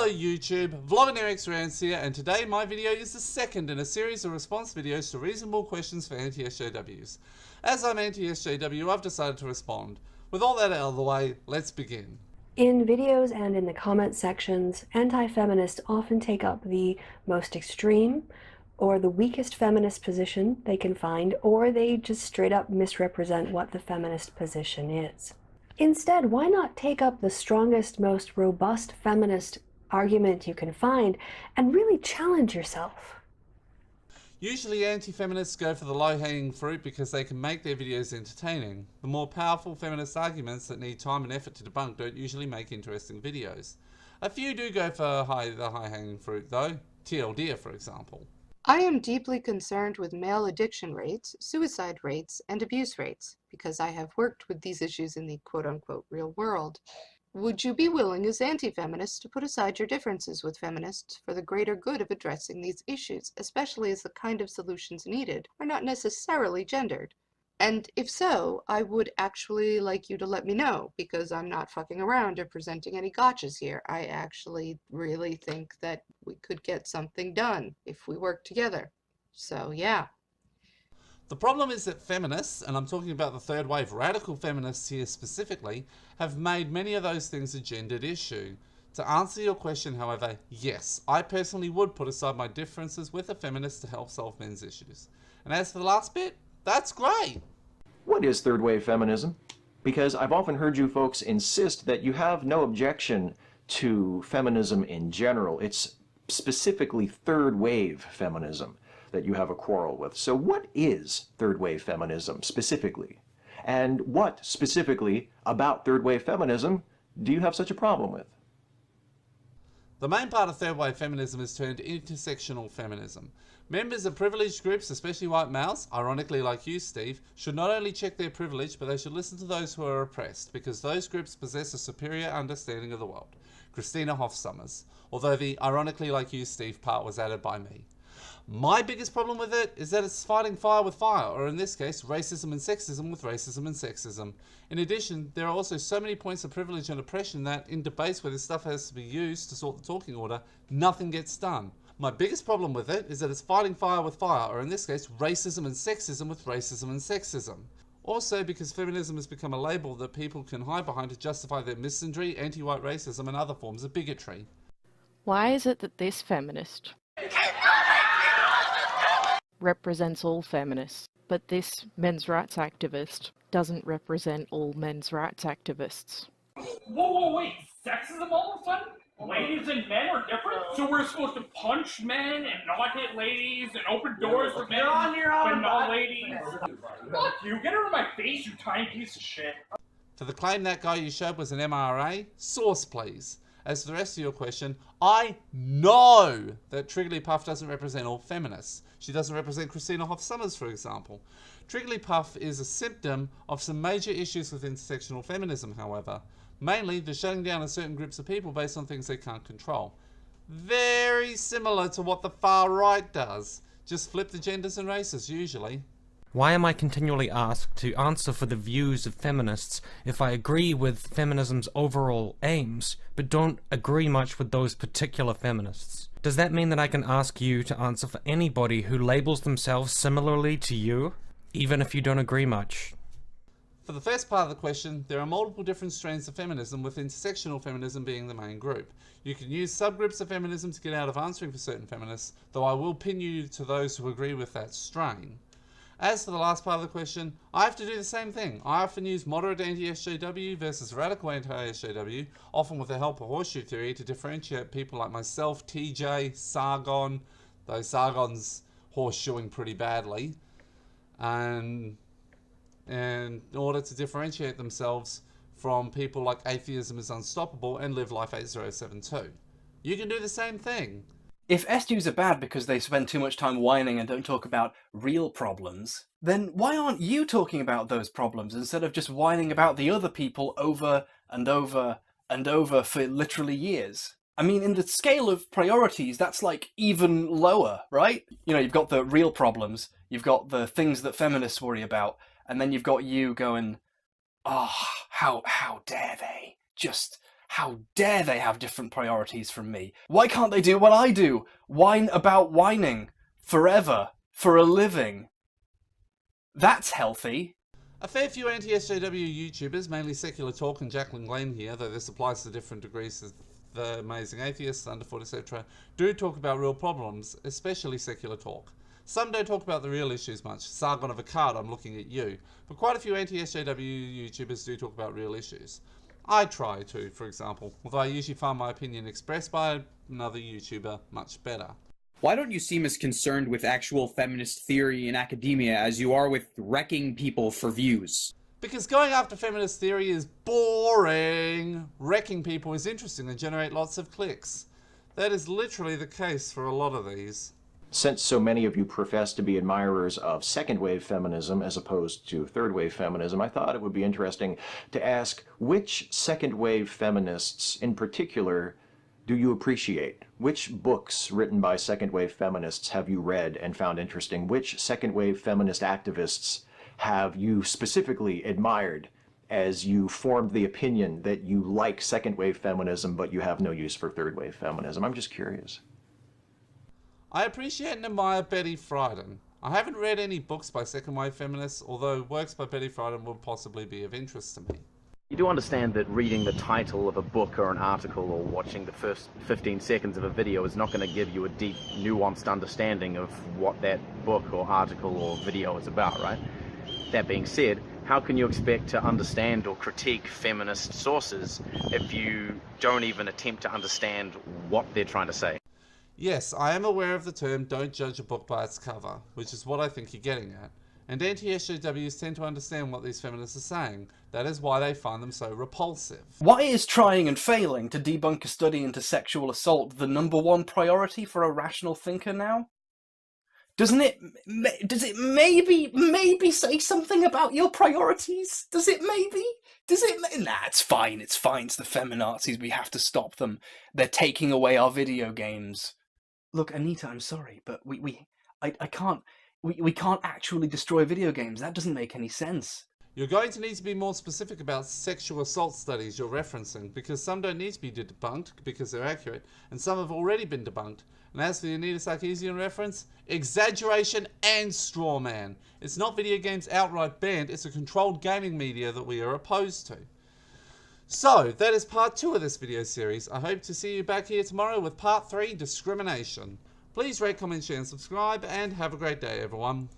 Hello YouTube, Vlogonairx Rants here, and today my video is the second in a series of response videos to reasonable questions for anti-SJWs. As I'm anti-SJW, I've decided to respond. With all that out of the way, let's begin. In videos and in the comment sections, anti-feminists often take up the most extreme or the weakest feminist position they can find, or they just straight up misrepresent what the feminist position is. Instead, why not take up the strongest, most robust feminist argument you can find and really challenge yourself? Usually anti-feminists go for the low-hanging fruit because they can make their videos entertaining. The more powerful feminist arguments that need time and effort to debunk don't usually make interesting videos. A few do go for the high-hanging fruit though, TLDR for example. I am deeply concerned with male addiction rates, suicide rates, and abuse rates, because I have worked with these issues in the quote-unquote real world. Would you be willing as anti-feminists to put aside your differences with feminists for the greater good of addressing these issues, especially as the kind of solutions needed are not necessarily gendered? And if so, I would actually like you to let me know, because I'm not fucking around or presenting any gotchas here. I actually really think that we could get something done if we work together. So yeah. The problem is that feminists, and I'm talking about the third wave radical feminists here specifically, have made many of those things a gendered issue. To answer your question, however, yes, I personally would put aside my differences with a feminist to help solve men's issues. And as for the last bit, that's great! What is third wave feminism? Because I've often heard you folks insist that you have no objection to feminism in general. It's specifically third wave feminism that you have a quarrel with. So what is third wave feminism specifically? And what specifically about third wave feminism do you have such a problem with? The main part of third wave feminism is termed intersectional feminism. Members of privileged groups, especially white males, ironically like you, Steve, should not only check their privilege, but they should listen to those who are oppressed, because those groups possess a superior understanding of the world. Christina Hofsummers, although the ironically like you, Steve part was added by me. My biggest problem with it is that it's fighting fire with fire, or in this case, racism and sexism with racism and sexism. In addition, there are also so many points of privilege and oppression that, in debates where this stuff has to be used to sort the talking order, nothing gets done. My biggest problem with it is that it's fighting fire with fire, or in this case, racism and sexism with racism and sexism. Also, because feminism has become a label that people can hide behind to justify their misandry, anti-white racism and other forms of bigotry. Why is it that this feminist represents all feminists, but this men's rights activist doesn't represent all men's rights activists? Whoa, wait, sexism all of a sudden? Ladies and men are different? So we're supposed to punch men and not hit ladies and open doors for men, but not ladies? Fuck you, get out of my face, you tiny piece of shit. For the claim that guy you showed was an MRA, source please. As for the rest of your question, I know that Trigglypuff doesn't represent all feminists. She doesn't represent Christina Hofsummers, for example. Trigglypuff is a symptom of some major issues with intersectional feminism, however. Mainly, the shutting down of certain groups of people based on things they can't control. Very similar to what the far right does. Just flip the genders and races, usually. Why am I continually asked to answer for the views of feminists if I agree with feminism's overall aims, but don't agree much with those particular feminists? Does that mean that I can ask you to answer for anybody who labels themselves similarly to you, even if you don't agree much? For the first part of the question, there are multiple different strains of feminism, with intersectional feminism being the main group. You can use subgroups of feminism to get out of answering for certain feminists, though I will pin you to those who agree with that strain. As for the last part of the question, I have to do the same thing. I often use moderate anti-SJW versus radical anti-SJW, often with the help of horseshoe theory, to differentiate people like myself, TJ, Sargon, though Sargon's horseshoeing pretty badly, and in order to differentiate themselves from people like Atheism is Unstoppable and Live Life 8072. You can do the same thing. If SJWs are bad because they spend too much time whining and don't talk about real problems, then why aren't you talking about those problems instead of just whining about the other people over and over and over for literally years? I mean, in the scale of priorities, that's like even lower, right? You know, you've got the real problems, you've got the things that feminists worry about, and then you've got you going, oh, how dare they? Just How dare they have different priorities from me? Why can't they do what I do? Whine about whining. Forever. For a living. That's healthy. A fair few anti-SJW YouTubers, mainly Secular Talk and Jacqueline Glenn here, though this applies to different degrees as the Amazing Atheists, Underfoot, etc., do talk about real problems, especially Secular Talk. Some don't talk about the real issues much. Sargon of Akkad, I'm looking at you. But quite a few anti-SJW YouTubers do talk about real issues. I try to, for example, although I usually find my opinion expressed by another YouTuber much better. Why don't you seem as concerned with actual feminist theory in academia as you are with wrecking people for views? Because going after feminist theory is boring. Wrecking people is interesting and generate lots of clicks. That is literally the case for a lot of these. Since so many of you profess to be admirers of second-wave feminism as opposed to third-wave feminism, I thought it would be interesting to ask which second-wave feminists in particular do you appreciate? Which books written by second-wave feminists have you read and found interesting? Which second-wave feminist activists have you specifically admired as you formed the opinion that you like second-wave feminism but you have no use for third-wave feminism? I'm just curious. I appreciate and admire Betty Friedan. I haven't read any books by second-wave feminists, although works by Betty Friedan would possibly be of interest to me. You do understand that reading the title of a book or an article or watching the first 15 seconds of a video is not going to give you a deep, nuanced understanding of what that book or article or video is about, right? That being said, how can you expect to understand or critique feminist sources if you don't even attempt to understand what they're trying to say? Yes, I am aware of the term "don't judge a book by its cover," which is what I think you're getting at. And anti-SJWs tend to understand what these feminists are saying. That is why they find them so repulsive. Why is trying and failing to debunk a study into sexual assault the #1 priority for a rational thinker now? Does it maybe say something about your priorities? Does it maybe? Nah, it's fine, it's the feminazis, we have to stop them. They're taking away our video games. Look, Anita, I'm sorry, but I can't... We can't actually destroy video games. That doesn't make any sense. You're going to need to be more specific about sexual assault studies you're referencing, because some don't need to be debunked because they're accurate, and some have already been debunked. And as for the Anita Sarkeesian reference, exaggeration and straw man. It's not video games outright banned, it's a controlled gaming media that we are opposed to. So, that is part 2 of this video series. I hope to see you back here tomorrow with part 3, discrimination. Please rate, comment, share and subscribe, and have a great day everyone.